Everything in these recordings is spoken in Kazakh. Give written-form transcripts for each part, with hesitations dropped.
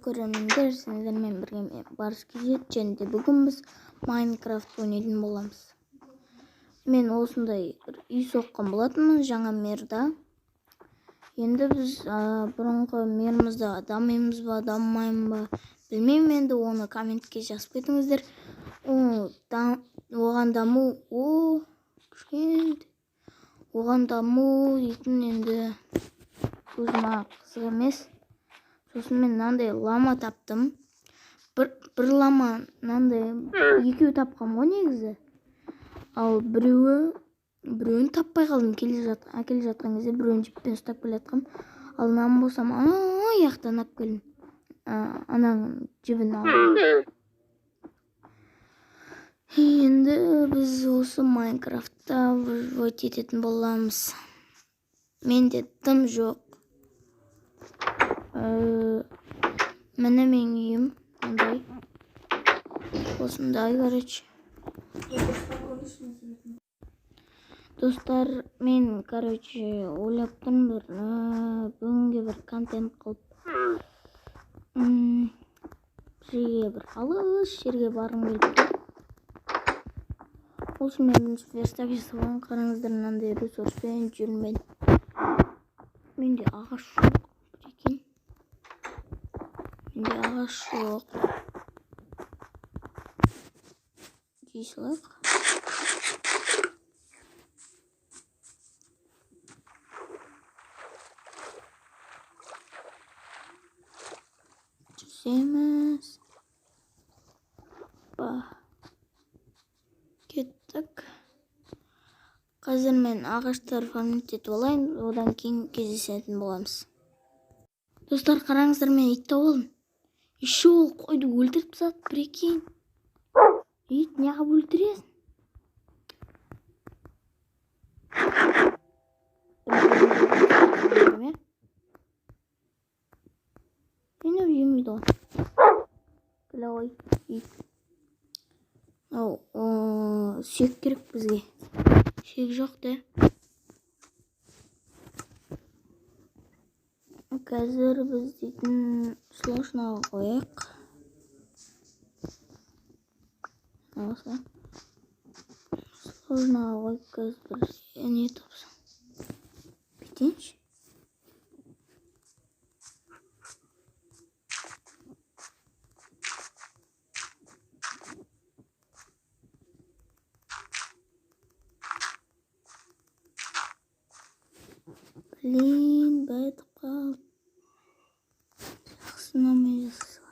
көрермендер, сіздермен бірге Барс Кизет және бүгін біз Майнкрафт ойнайтын боламыз. Мен осындай үй соққан болатынмын жаңа мерда. Енді біз бұрынғы мерімізді дамимыз ба, дамымаймыз ба білмеймін, енді оны комментке жазып кетіңіздер. Оған даму дейтін енді өзіме қызық емес. Сосын мен мынандай лама таптым. Бір лама мынандай екеу тапқам ғой негізі. Ал біреуін таппай қалдым. Әкеле жатқан кезде біреуін жіппен ұстап келе жатқам. Ал мынаны болсам аяқтан алып келдім. Ананың жібін алып. Енді біз осы Майнкрафтта ойт ететін боламыз. Менде тым жоқ. Міне менің үйім ондай. Осындай, короче. Достар, мен, короче, ойлап тұрмын бүгінге бір контент қылып. Бір алыс жерге барғым келіп тұр. Осы мен верстап жасаған, қараңыздар, мынандай ресурспен жүрмін. Менде ағаш жоқ, прикинь. Менде ағаш жоқ. Дей салайық. Жүрсеміз. Кеттік. Қазір мен ағаштар фармитетіп олайын, одан кейін кездесетін боламыз. Достар, қараңыздар, мен ит тауып алдым. Еще ол қойды өлтіріп тастады, прикинь. Ит неғып өлтіресің? Мені жемейді ғой. Келе ғой, ит. Сүйек керек бізге. Сүйек жоқ да. Қазір біз дейтін сложнаға қояйық. Сложнаға қойып қазір не тапсам. Бүйтейінші. Блин, бәйтіп қалып. Жақсынамай жасасылар.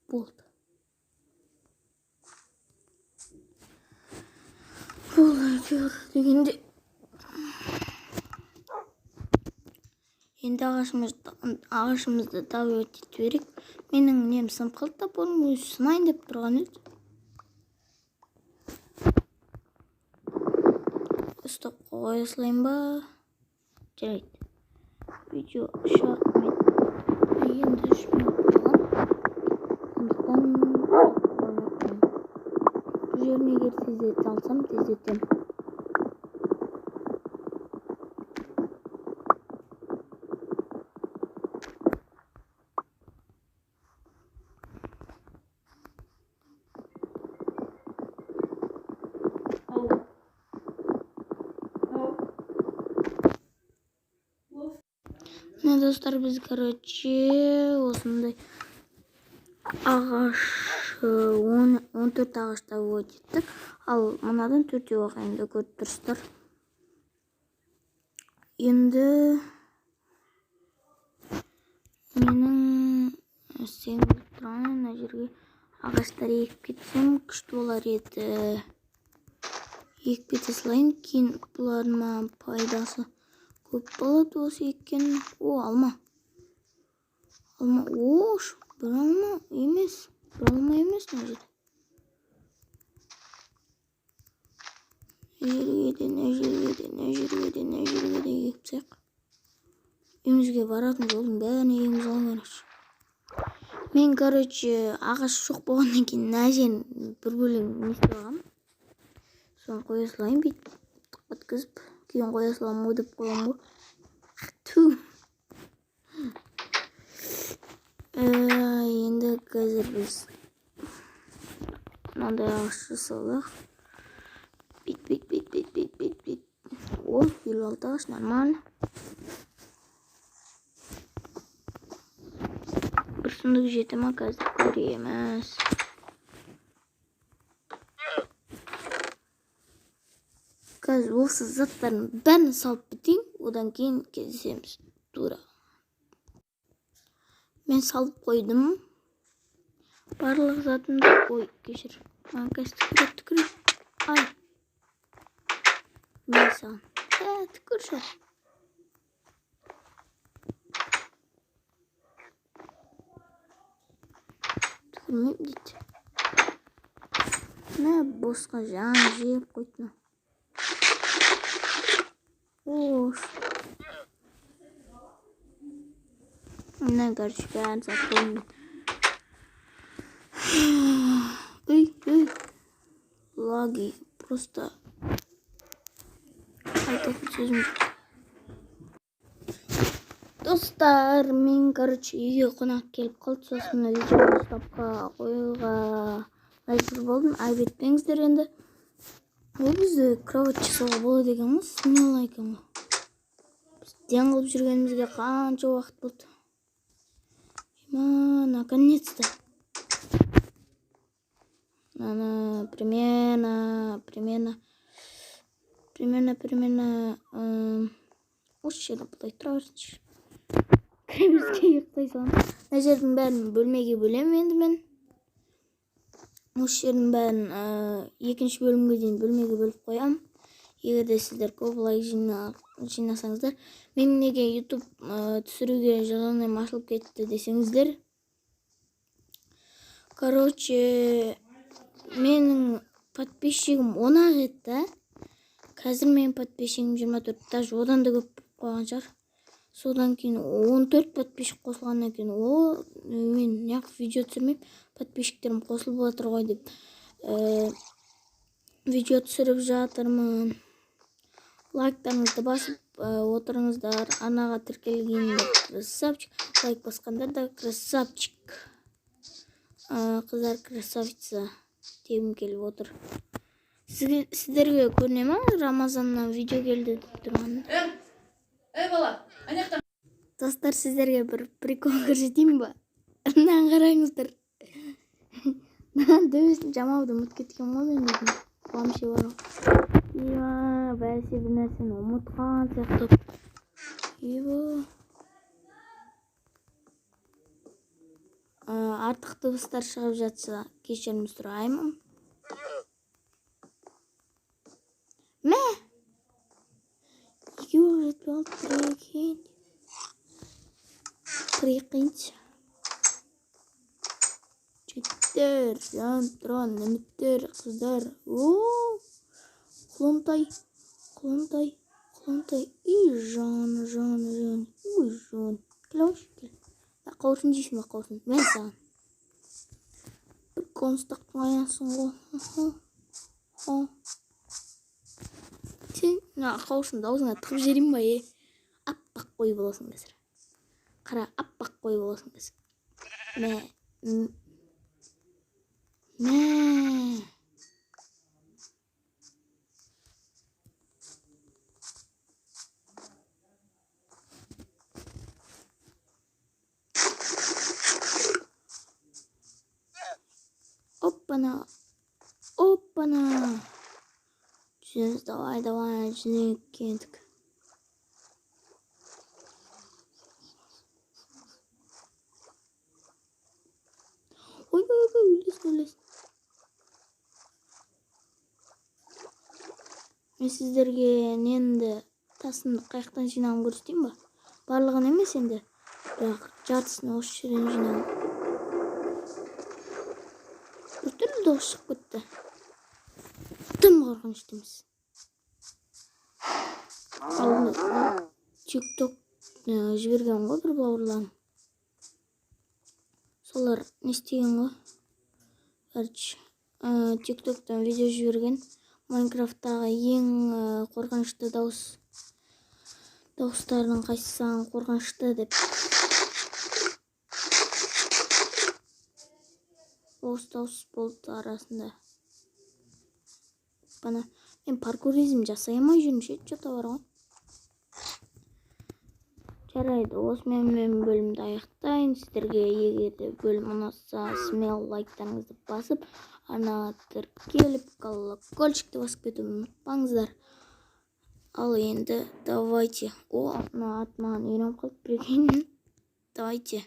Болды. Бұл әйтеуір дегенде. Енді ағашымызды тауып өтет берек. Менің нем сынып қалды да бұрын өзі сынайын деп тұрған еді. Стоп қоя салайын ба? Жарайды. Видео шақымен. Енді 3 минут болған. Сондықтан стоп қояқпен. Бұл жерін егер тездете алсам, тездетем. Достар, біз, короче, осындай ағаш 14 ағашта өтеттік. Ал мұнадан 4 ағайында көріп тұрсыздар. Енді менің істегім тұрған мына жерге ағаштар екіп кетсем күшті болар еді. Екіп кете салайын, кейін бұларыма пайдасы көп болады осы еккен. Алма. Бір алма емес. Мына жерде. Жерге екіп саяқ. Үйімізге баратын жолдың бәріне егіміз алған. Мен, короче, ағаш жоқ болғаннан кейін мына жерін бір бөлім нестеп алғам. Соны қоя салайын бүйтіп өткізіп, кейін қоя салам деп қоям ғой. қазір біз мынандай ағаш жасадық. Бит. О, елу алты ағаш, нормально. Бір сундук жете ма, қазір көреміз. Қазір осы заттардың бәрін салып бітейін, одан кейін кездесеміз. Тура. Мен салып қойдым. Барлық затымды. Ой, кешір. Қазір түкіріп. Ай. Мен саған. Түкірші. Түкірмейм дейді. Не босқа жан жеп қойдың. Ош. Не, короче, бәрін сатқоймын. Ой. Лаги. Просто. Айтатын сөзім жоқ. Достар, мен, короче, үйге қонақ келіп қалды. Сосын видеоны стопқа қоюға мәжбүр болдым. Айбетпеңіздер енді. Ол бізді кровать жасауға болады екен ғой, смело екен ғой. Біз ден қылып жүргенімізге қанша уақыт болды. Наконец-то. Примерно. Осы жерді бұлай тұра берсінші. Кремізге ұйықтай салам. Мына жердің бәрін бөлмеге бөлем енді мен. Осы жердің бәрін екінші бөлімге дейін бөлмеге бөліп қоям. Егер де сіздер көп лайк жинасаңыздар, мен неге YouTube түсіруге жазылмай ашылып кетті десеңіздер. Короче, менің подписчигім 10-ақ етті. Қазір менің подписчигім 24, даже одан да көп қойған шығар. Содан кейін 14 подписчик қосылғаннан кейін, мен неғып видео түсірмеймін, подписчиктерім қосылып отыр ғой деп видео түсіріп жатырмын. Лайктарыңызды басып отырыңыздар. Анаға тіркелгенде красавчик, лайк басқандар да красавчик. Қыздар красавица дегім келіп отыр. Сіздерге көріне ма? Рамазаннан видео келді тұрғанын. Бала, анаяқтан. Достар, сіздерге бір прикол көрсетейін ба? Мынаны қараңыздар. Дөбесін жамауды ұмытып кеткен ғой мен өзім. Қуамшы бар ғой. Бәсе бір нәрсені ұмытқан сияқты. Артық дыбыстар шығып жатса, кешірім сұраймын. Мә? Екеуі жетпей алды, прикиньте. Жеттер, жан-тұран, нәметтер, қыздар. Құлынтай. И жан. Ой, жан. Келаушы, кел. Қаусын дейсің ба, қаусын. Мен саған. Бір констақтың аясың ғой. Сен, қаусын даусыңа тұқып жерім ба, аппақ қой боласың қазір. Қара, аппақ қой боласың қазір. Мә. Оппана. Жүз, давай, жүзек кендік. Ой, өлес. Мен сіздерге ненді тасын қайықтан жинағын көрсетейін ба? Барлығын емес енді, бірақ жартысыны осы жерден жинағын. Біртүрлі дауыс шығып кетті. Тым қорқыныштымыз. TikTok жіберген ғой бір бауырларым. Солар не істеген ғой? Короче, TikToktан видео жіберген. Майнкрафттағы ең қорқынышты дауыстардың қайсысы қорқынышты деп. Остаусыз болды арасында. Бана мен паркуризм жасай алмай жүрмін ше, что-то бар ғой. Жарайды, осымен мен бөлімді аяқтайын. Сіздерге егер де бөлім ұнаса, смело лайктарыңызды басып, арнаға тіркеліп, колокольчикті басып кетуді ұмытпаңыздар. Ал енді давайте. Мына ат маған үйреніп қалды, прикинь. Давайте.